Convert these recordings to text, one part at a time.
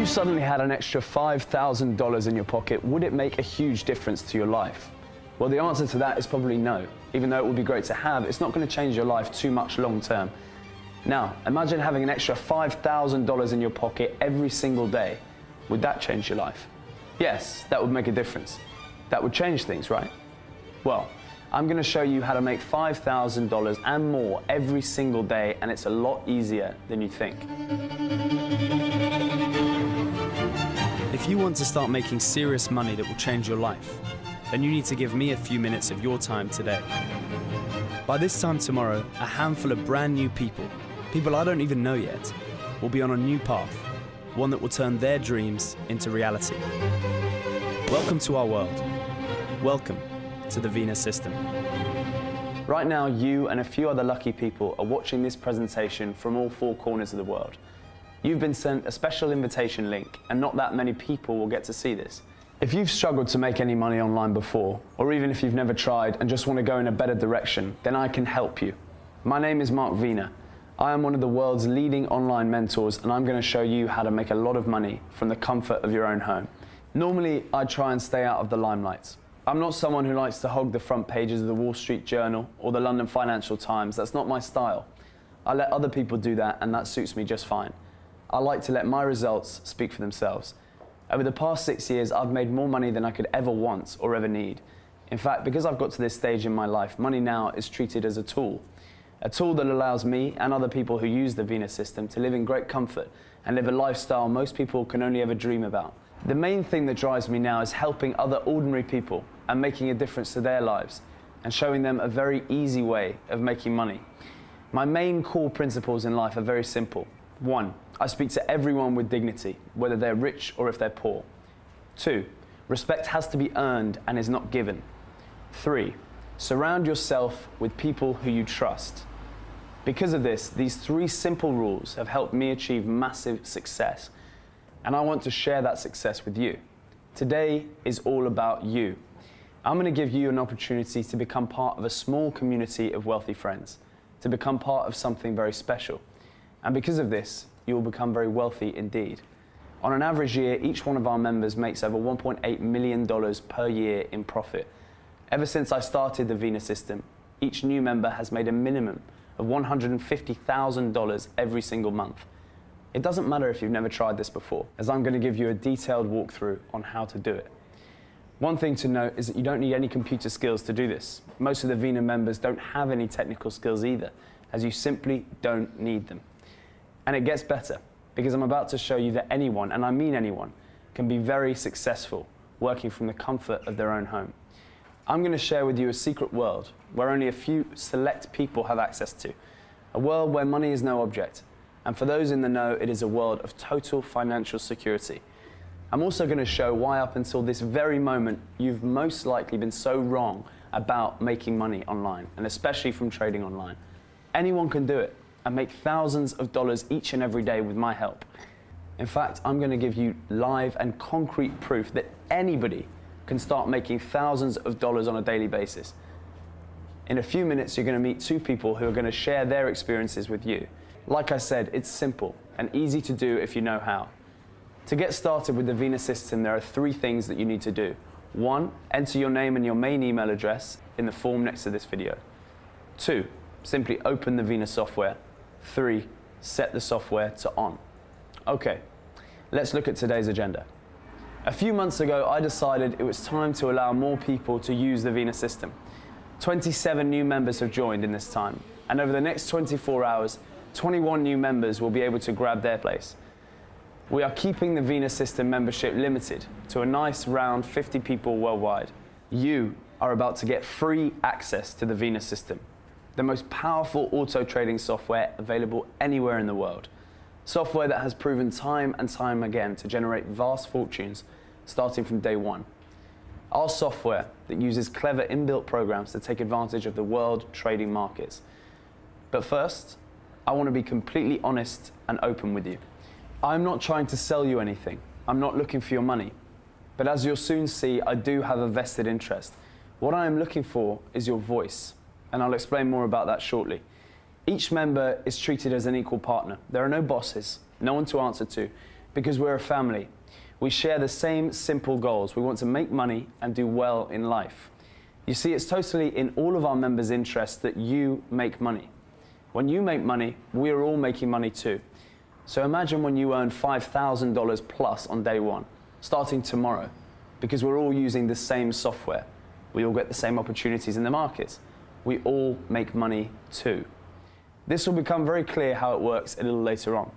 suddenly had an extra $5,000 in your pocket, would it make a huge difference to your life? Well, the answer to that is probably no. Even though it would be great to have, it's not going to change your life too much long term. Now, imagine having an extra $5,000 in your pocket every single day. Would that change your life? Yes, that would make a difference. That would change things, right? Well, I'm going to show you how to make $5,000 and more every single day, and it's a lot easier than you think. If you want to start making serious money that will change your life, then you need to give me a few minutes of your time today. By this time tomorrow, a handful of brand new people I don't even know yet, will be on a new path, one that will turn their dreams into reality. Welcome to our world. Welcome to the Vina system. Right now, you and a few other lucky people are watching this presentation from all four corners of the world. You've been sent a special invitation link, and not that many people will get to see this. If you've struggled to make any money online before, or even if you've never tried and just want to go in a better direction, then I can help you. My name is Mark Vina. I am one of the world's leading online mentors, and I'm going to show you how to make a lot of money from the comfort of your own home. Normally, I try and stay out of the limelight. I'm not someone who likes to hog the front pages of the Wall Street Journal or the London Financial Times. That's not my style. I let other people do that, and that suits me just fine. I like to let my results speak for themselves. Over the past 6 years, I've made more money than I could ever want or ever need. In fact, because I've got to this stage in my life, money now is treated as a tool that allows me and other people who use the Vina system to live in great comfort and live a lifestyle most people can only ever dream about. The main thing that drives me now is helping other ordinary people and making a difference to their lives and showing them a very easy way of making money. My main core principles in life are very simple. 1, I speak to everyone with dignity, whether they're rich or if they're poor. 2, respect has to be earned and is not given. 3, surround yourself with people who you trust. Because of this, these 3 simple rules have helped me achieve massive success, and I want to share that success with you. Today is all about you. I'm going to give you an opportunity to become part of a small community of wealthy friends, to become part of something very special. And because of this, you will become very wealthy indeed. On an average year, each one of our members makes over $1.8 million per year in profit. Ever since I started the Vina system, each new member has made a minimum of $150,000 every single month. It doesn't matter if you've never tried this before, as I'm going to give you a detailed walkthrough on how to do it. One thing to note is that you don't need any computer skills to do this. Most of the Vina members don't have any technical skills either, as you simply don't need them. And it gets better, because I'm about to show you that anyone, and I mean anyone, can be very successful working from the comfort of their own home. I'm going to share with you a secret world where only a few select people have access to. A world where money is no object. And for those in the know, it is a world of total financial security. I'm also going to show why up until this very moment, you've most likely been so wrong about making money online, and especially from trading online. Anyone can do it and make thousands of dollars each and every day with my help. In fact, I'm going to give you live and concrete proof that anybody can start making thousands of dollars on a daily basis. In a few minutes, you're going to meet 2 people who are going to share their experiences with you. Like I said, it's simple and easy to do if you know how. To get started with the Vina system, there are 3 things that you need to do. 1, enter your name and your main email address in the form next to this video. 2, simply open the Vina software. 3, set the software to on. Okay, let's look at today's agenda. A few months ago, I decided it was time to allow more people to use the Vina system. 27 new members have joined in this time, and over the next 24 hours, 21 new members will be able to grab their place. We are keeping the Vina system membership limited to a nice round 50 people worldwide. You are about to get free access to the Vina system, the most powerful auto trading software available anywhere in the world. Software that has proven time and time again to generate vast fortunes starting from day 1. Our software that uses clever inbuilt programs to take advantage of the world trading markets. But first, I want to be completely honest and open with you. I'm not trying to sell you anything. I'm not looking for your money. But as you'll soon see, I do have a vested interest. What I am looking for is your voice, and I'll explain more about that shortly. Each member is treated as an equal partner. There are no bosses, no one to answer to, Because we're a family. We share the same simple goals. We want to make money and do well in life. You see, it's totally in all of our members' interest that you make money. When you make money, we're all making money too. So imagine when you earn $5,000 plus on day one, starting tomorrow, because we're all using the same software. We all get the same opportunities in the market. We all make money too. This will become very clear how it works a little later on.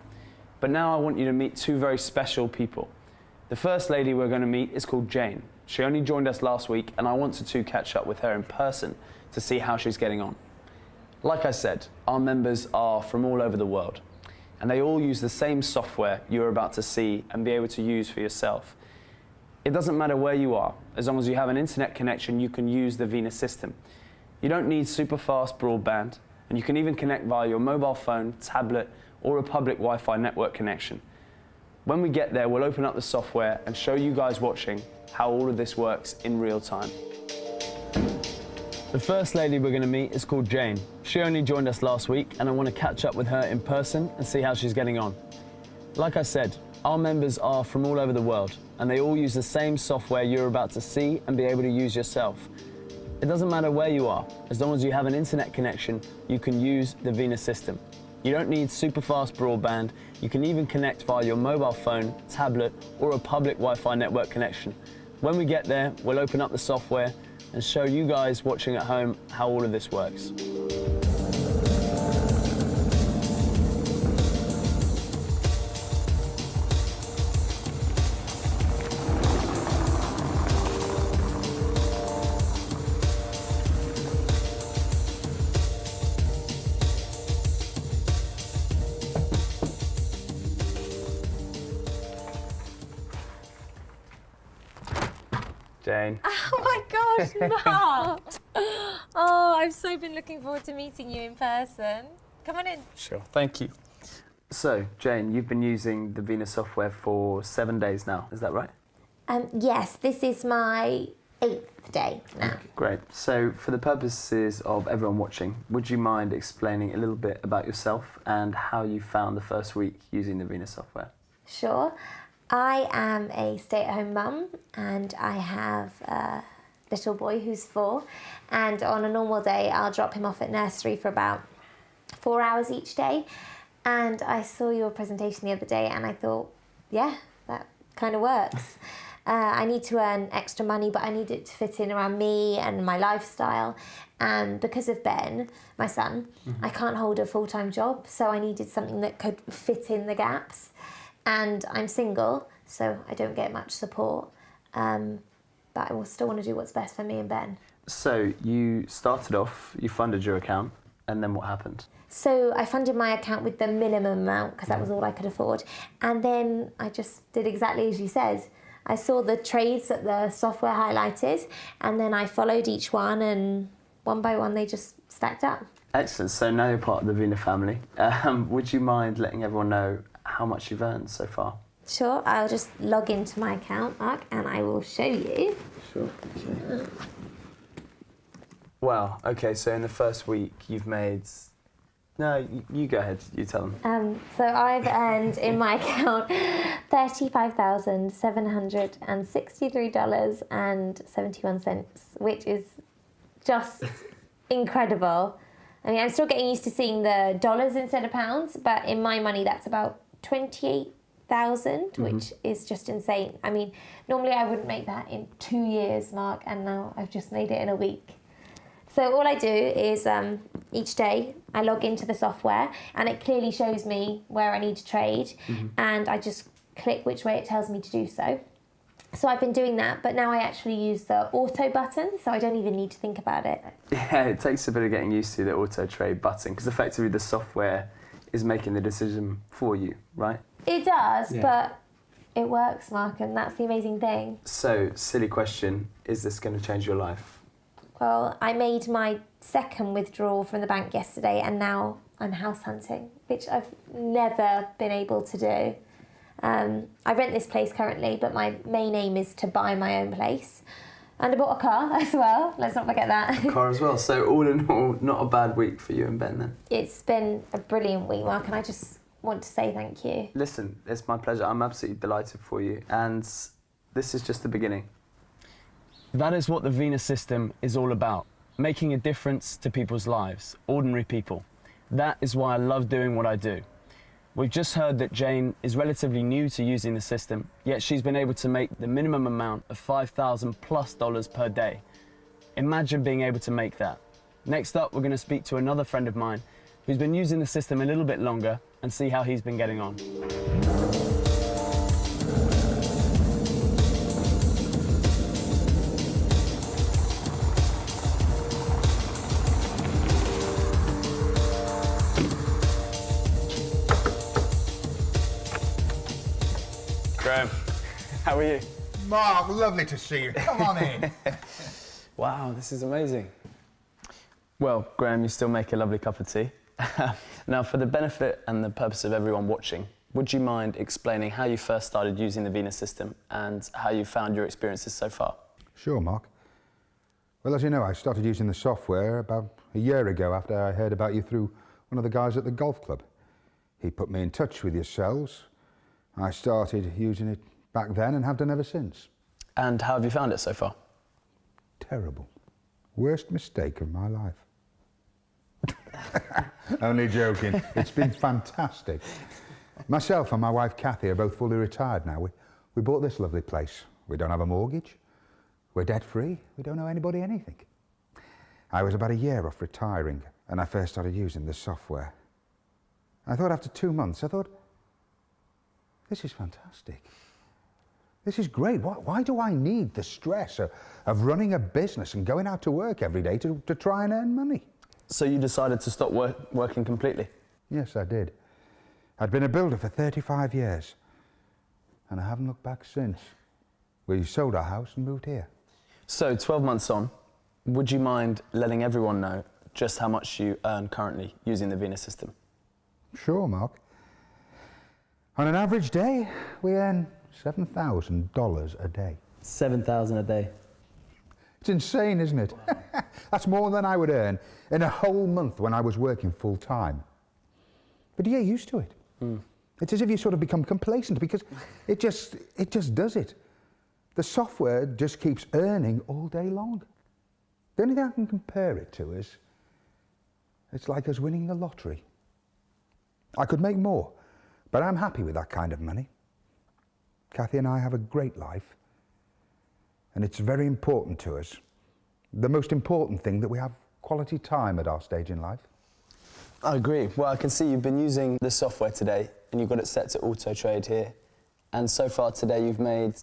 But now I want you to meet two very special people. The first lady we're going to meet is called Jane. She only joined us last week, and I wanted to catch up with her in person to see how she's getting on. Like I said, our members are from all over the world, and they all use the same software you're about to see and be able to use for yourself. It doesn't matter where you are, as long as you have an internet connection, you can use the Vena system. You don't need super fast broadband, and you can even connect via your mobile phone, tablet, or a public Wi-Fi network connection. When we get there, we'll open up the software and show you guys watching how all of this works in real time. The first lady we're going to meet is called Jane. She only joined us last week, and I want to catch up with her in person and see how she's getting on. Like I said, our members are from all over the world, and they all use the same software you're about to see and be able to use yourself. It doesn't matter where you are, as long as you have an internet connection, you can use the Vena system. You don't need super fast broadband, you can even connect via your mobile phone, tablet, or a public Wi-Fi network connection. When we get there, we'll open up the software and show you guys watching at home how all of this works. Jane. Oh my gosh, Mark! Oh, I've so been looking forward to meeting you in person. Come on in. Sure, thank you. So, Jane, you've been using the Vena software for 7 days now, is that right? Yes, this is my 8th day now. Okay, great. So, for the purposes of everyone watching, would you mind explaining a little bit about yourself and how you found the first week using the Vena software? Sure. I am a stay-at-home mum, and I have a little boy who's 4, and on a normal day I'll drop him off at nursery for about 4 hours each day. And I saw your presentation the other day and I thought, yeah, that kind of works. I need to earn extra money, but I need it to fit in around me and my lifestyle. And because of Ben, my son, I can't hold a full-time job, so I needed something that could fit in the gaps. And I'm single, so I don't get much support, but I will still want to do what's best for me and Ben. So you started off, you funded your account, and then what happened? So I funded my account with the minimum amount because that was all I could afford. And then I just did exactly as you said. I saw the trades that the software highlighted, and then I followed each one, and one by one they just stacked up. Excellent. So now you're part of the Vena family. Would you mind letting everyone know how much you've earned so far? Sure, I'll just log into my account, Mark, and I will show you. Sure. Okay. Wow. Okay, so in the first week you've made... No, you go ahead. You tell them. So I've earned in my account $35,763.71, which is just incredible. I mean, I'm still getting used to seeing the dollars instead of pounds, but in my money, that's about 28,000, which is just insane. I mean, normally I wouldn't make that in 2 years, Mark, and now I've just made it in a week. So all I do is each day I log into the software and it clearly shows me where I need to trade, and I just click which way it tells me to do so. So I've been doing that, but now I actually use the auto button, so I don't even need to think about it. Yeah, it takes a bit of getting used to the auto trade button, because effectively the software is making the decision for you, right? It does, but it works, Mark, and that's the amazing thing. So, silly question, is this going to change your life? Well, I made my second withdrawal from the bank yesterday, and now I'm house hunting, which I've never been able to do. I rent this place currently, but my main aim is to buy my own place. And I bought a car as well, let's not forget that. A car as well, so all in all, not a bad week for you and Ben then? It's been a brilliant week, Mark, and I just want to say thank you. Listen, it's my pleasure. I'm absolutely delighted for you, and this is just the beginning. That is what the Venus system is all about, making a difference to people's lives, ordinary people. That is why I love doing what I do. We've just heard that Jane is relatively new to using the system, yet she's been able to make the minimum amount of $5,000+ per day. Imagine being able to make that. Next up, we're going to speak to another friend of mine who's been using the system a little bit longer and see how he's been getting on. Graham, how are you? Mark, lovely to see you. Come on in. Wow, this is amazing. Well, Graham, you still make a lovely cup of tea. Now, for the benefit and the purpose of everyone watching, would you mind explaining how you first started using the Venus system and how you found your experiences so far? Sure, Mark. Well, as you know, I started using the software about a year ago after I heard about you through one of the guys at the golf club. He put me in touch with yourselves. I started using it back then and have done ever since. And how have you found it so far? Terrible. Worst mistake of my life. Only joking. It's been fantastic. Myself and my wife Kathy are both fully retired now. We bought this lovely place. We don't have a mortgage. We're debt free. We don't owe anybody anything. I was about a year off retiring and I first started using the software. I thought after 2 months, this is fantastic. This is great. Why do I need the stress of running a business and going out to work every day to try and earn money? So you decided to stop working completely? Yes, I did. I'd been a builder for 35 years and I haven't looked back since. We sold our house and moved here. So 12 months on, would you mind letting everyone know just how much you earn currently using the Venus system? Sure, Mark. On an average day, we earn $7,000 a day. $7,000 a day. It's insane, isn't it? That's more than I would earn in a whole month when I was working full time. But you get used to it. It's as if you sort of become complacent because it just does it. The software just keeps earning all day long. The only thing I can compare it to is it's like us winning the lottery. I could make more, but I'm happy with that kind of money. Kathy and I have a great life, and it's very important to us. The most important thing that we have quality time at our stage in life. I agree. Well, I can see you've been using the software today, and you've got it set to auto trade here. And so far today, you've made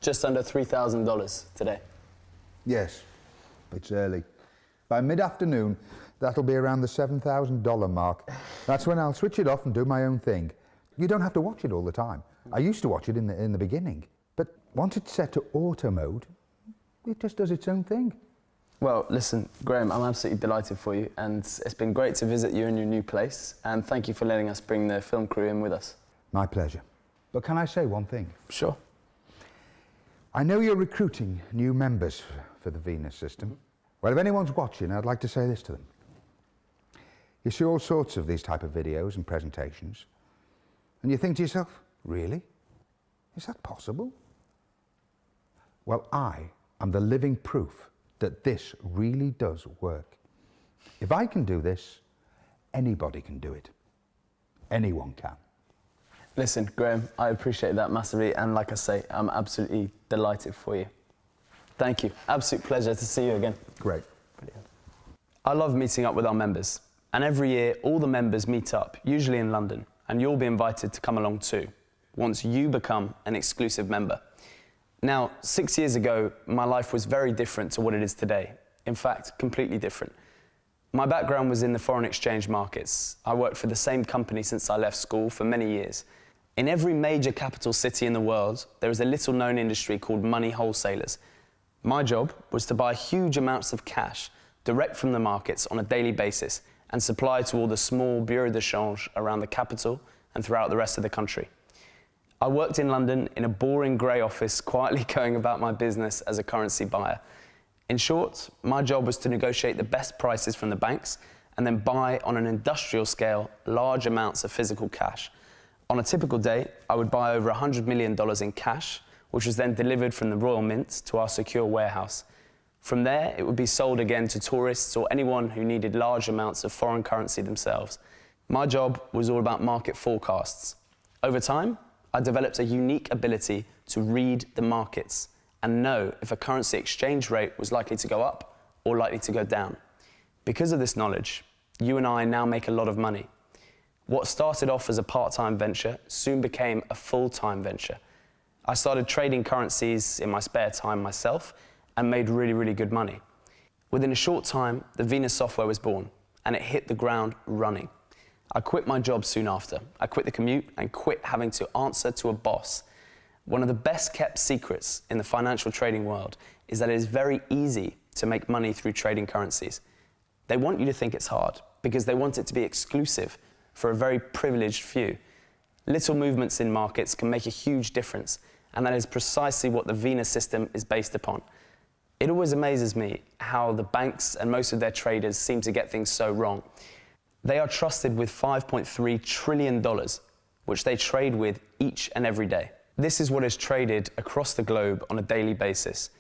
just under $3,000 today. Yes, it's early. By mid-afternoon, that'll be around the $7,000 mark. That's when I'll switch it off and do my own thing. You don't have to watch it all the time. I used to watch it in the beginning, but once it's set to auto mode, it just does its own thing. Well, listen, Graham, I'm absolutely delighted for you, and it's been great to visit you in your new place, and thank you for letting us bring the film crew in with us. My pleasure. But can I say one thing? Sure. I know you're recruiting new members for the Venus system. Well, if anyone's watching, I'd like to say this to them. You see all sorts of these type of videos and presentations, and you think to yourself, really? Is that possible? Well, I am the living proof that this really does work. If I can do this, anybody can do it. Anyone can. Listen, Graham, I appreciate that massively, and like I say, I'm absolutely delighted for you. Thank you. Absolute pleasure to see you again. Great. Brilliant. I love meeting up with our members, and every year all the members meet up, usually in London, and you'll be invited to come along too, once you become an exclusive member. Now, 6 years ago, my life was very different to what it is today. In fact, completely different. My background was in the foreign exchange markets. I worked for the same company since I left school for many years. In every major capital city in the world, there is a little-known industry called money wholesalers. My job was to buy huge amounts of cash direct from the markets on a daily basis and supply to all the small bureaux de change around the capital and throughout the rest of the country. I worked in London in a boring grey office, quietly going about my business as a currency buyer. In short, my job was to negotiate the best prices from the banks and then buy on an industrial scale large amounts of physical cash. On a typical day, I would buy over $100 million in cash, which was then delivered from the Royal Mint to our secure warehouse. From there, it would be sold again to tourists or anyone who needed large amounts of foreign currency themselves. My job was all about market forecasts. Over time, I developed a unique ability to read the markets and know if a currency exchange rate was likely to go up or likely to go down. Because of this knowledge, you and I now make a lot of money. What started off as a part-time venture soon became a full-time venture. I started trading currencies in my spare time myself and made really, really good money. Within a short time, the Venus software was born and it hit the ground running. I quit my job soon after. I quit the commute and quit having to answer to a boss. One of the best kept secrets in the financial trading world is that it is very easy to make money through trading currencies. They want you to think it's hard because they want it to be exclusive for a very privileged few. Little movements in markets can make a huge difference, and that is precisely what the Venus system is based upon. It always amazes me how the banks and most of their traders seem to get things so wrong. They are trusted with $5.3 trillion, which they trade with each and every day. This is what is traded across the globe on a daily basis.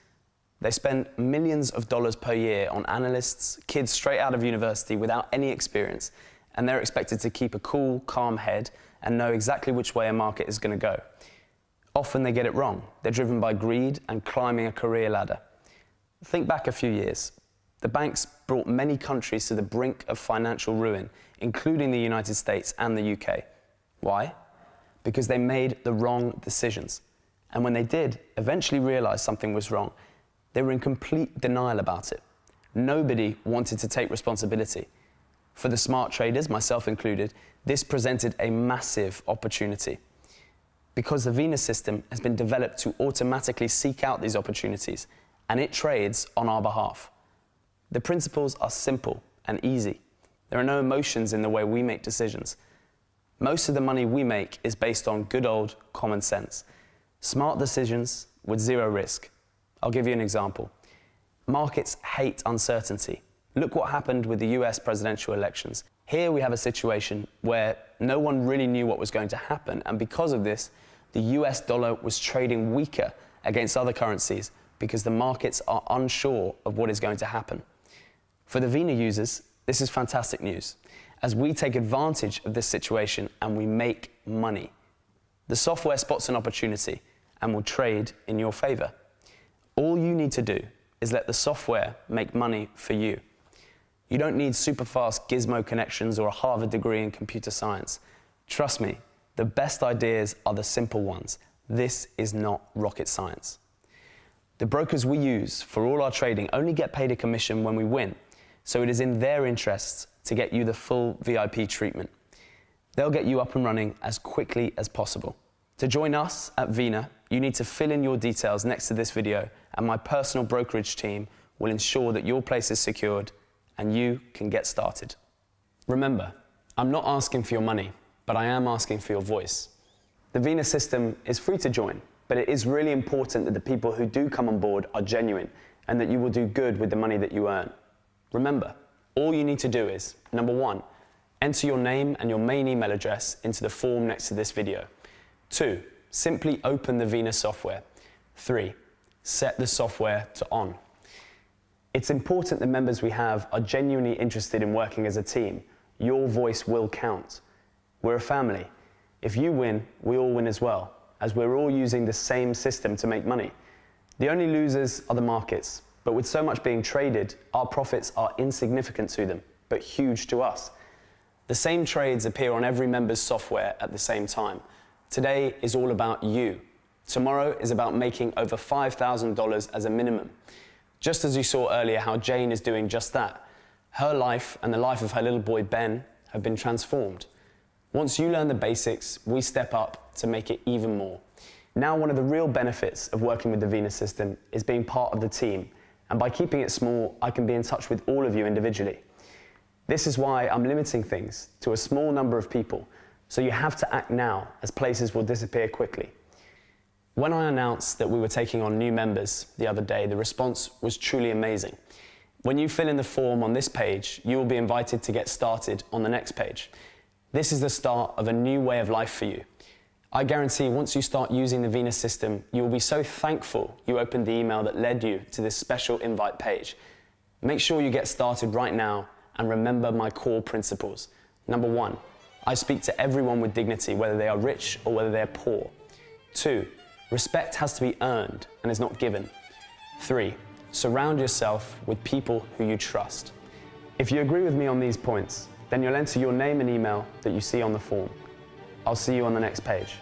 They spend millions of dollars per year on analysts, kids straight out of university without any experience, and they're expected to keep a cool, calm head and know exactly which way a market is going to go. Often they get it wrong. They're driven by greed and climbing a career ladder. Think back a few years. The banks brought many countries to the brink of financial ruin, including the United States and the UK. Why? Because they made the wrong decisions. And when they did eventually realize something was wrong, they were in complete denial about it. Nobody wanted to take responsibility. For the smart traders, myself included, this presented a massive opportunity. Because the Venus system has been developed to automatically seek out these opportunities, and it trades on our behalf. The principles are simple and easy. There are no emotions in the way we make decisions. Most of the money we make is based on good old common sense. Smart decisions with zero risk. I'll give you an example. Markets hate uncertainty. Look what happened with the US presidential elections. Here we have a situation where no one really knew what was going to happen, and because of this, the US dollar was trading weaker against other currencies because the markets are unsure of what is going to happen. For the Vena users, this is fantastic news, as we take advantage of this situation and we make money. The software spots an opportunity and will trade in your favor. All you need to do is let the software make money for you. You don't need super fast gizmo connections or a Harvard degree in computer science. Trust me, the best ideas are the simple ones. This is not rocket science. The brokers we use for all our trading only get paid a commission when we win, so it is in their interests to get you the full VIP treatment. They'll get you up and running as quickly as possible. To join us at Vena, you need to fill in your details next to this video, and my personal brokerage team will ensure that your place is secured and you can get started. Remember, I'm not asking for your money, but I am asking for your voice. The Vena system is free to join, but it is really important that the people who do come on board are genuine and that you will do good with the money that you earn. Remember, all you need to do is, number 1, enter your name and your main email address into the form next to this video. 2, simply open the Vena software. 3, set the software to on. It's important the members we have are genuinely interested in working as a team. Your voice will count. We're a family. If you win, we all win as well, as we're all using the same system to make money. The only losers are the markets, but with so much being traded, our profits are insignificant to them, but huge to us. The same trades appear on every member's software at the same time. Today is all about you. Tomorrow is about making over $5,000 as a minimum. Just as you saw earlier how Jane is doing just that. Her life and the life of her little boy Ben have been transformed. Once you learn the basics, we step up to make it even more. Now, one of the real benefits of working with the Vena system is being part of the team, and by keeping it small, I can be in touch with all of you individually. This is why I'm limiting things to a small number of people, so you have to act now, as places will disappear quickly. When I announced that we were taking on new members the other day, the response was truly amazing. When you fill in the form on this page, you will be invited to get started on the next page. This is the start of a new way of life for you. I guarantee once you start using the Venus system, you will be so thankful you opened the email that led you to this special invite page. Make sure you get started right now and remember my core principles. Number 1, I speak to everyone with dignity, whether they are rich or whether they are poor. 2, respect has to be earned and is not given. 3, surround yourself with people who you trust. If you agree with me on these points, then you'll enter your name and email that you see on the form. I'll see you on the next page.